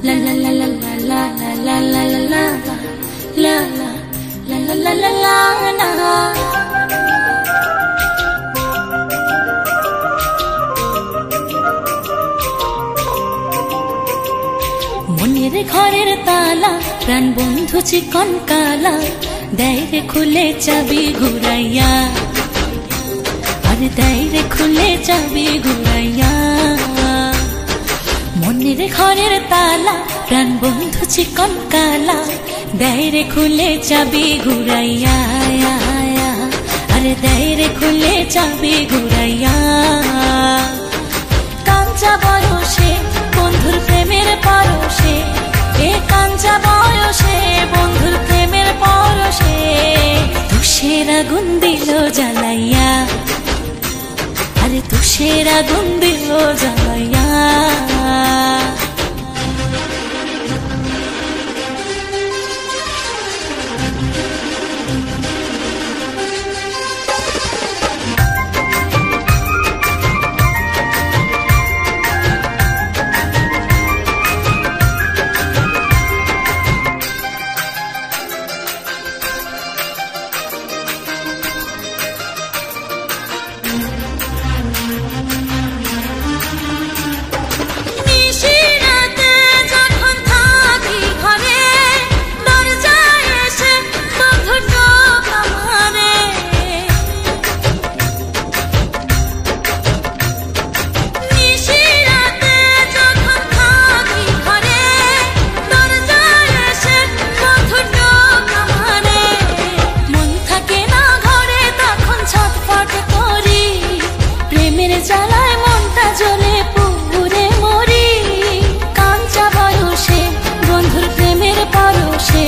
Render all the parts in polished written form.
La la la la la la la la la la la la la la la la la. মনের ঘরের তালা প্রাণ বন্ধু চিকন কালা দেয় রে খুলে চাবি ঘুরাইয়া, আরে দেয় রে খুলে চাবি ঘুরাইয়া। মনের ঘরের তালা প্রাণ বন্ধু চিকন কালা দেয় রে খুলে চাবি ঘুরাইয়া, আরে দেয় রে খুলে চাবি ঘুরাইয়া। কাঞ্চা বয়সে বন্ধুর প্রেমের পরশে, এ কাঞ্চা বয়সে বন্ধুর প্রেমের পরশে তুষের আগুন দিল জ্বালাইয়া, আরে তুষের আগুন দিল জ্বালাইয়া। জ্বালায় মনটা জ্বলে পুরে মরি, কাঞ্চা বয়সে বন্ধুর প্রেমের পরশে,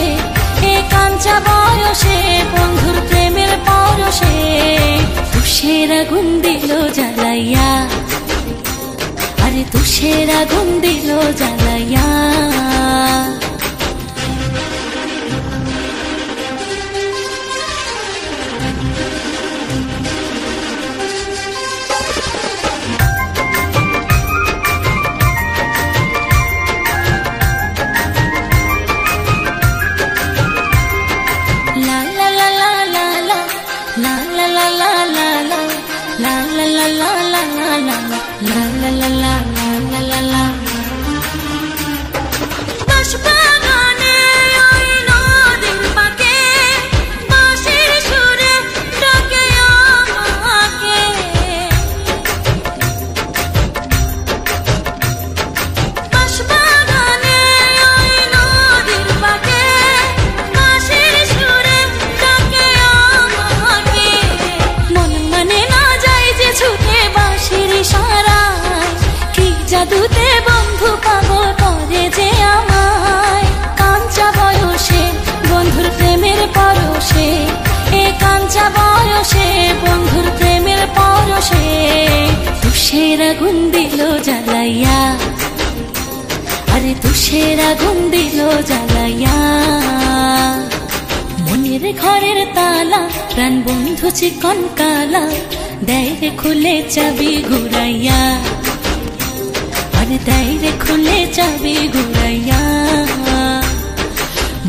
এ কাঞ্চা বয়সে বন্ধুর প্রেমের পরশে তুষের আগুন দিল জ্বালাইয়া, আরে তুষের আগুন দিল জ্বালাইয়া। জাদুতে বন্ধু পাগল করে যে আমায়, কাঞ্চা বয়সে বন্ধুর প্রেমের পরশে, এ কাঞ্চা বয়সে বন্ধুর প্রেমের পরশে তুষের আগুন দিল জ্বালাইয়া, আরে তুষের আগুন দিল জ্বালাইয়া। মনের ঘরের তালা প্রাণ বন্ধু চিকন কালা দেয় রে খুলে চাবি ঘুরাইয়া, আরে দেয় রে খুলে চাবি ঘুরাইয়া।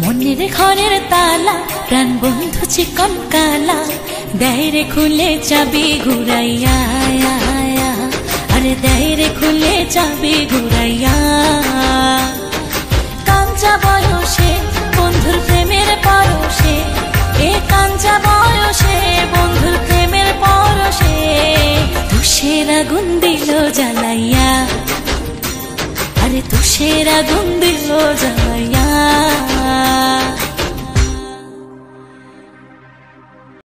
মনের ঘরের তালা প্রাণ বন্ধু চিকন কালা দেয় রে খুলে চাবি ঘুরাইয়া, আরে দেয় রে খুলে চাবি ঘুরাইয়া। কাঞ্চা বয়সে বন্ধুর প্রেমের পরশে, এ কাঞ্চা বয়সে বন্ধুর প্রেমের পরশে তুষের আগুন দিল জ্বালাইয়া, আরে তুষের আগুন দিল জ্বালাইয়া।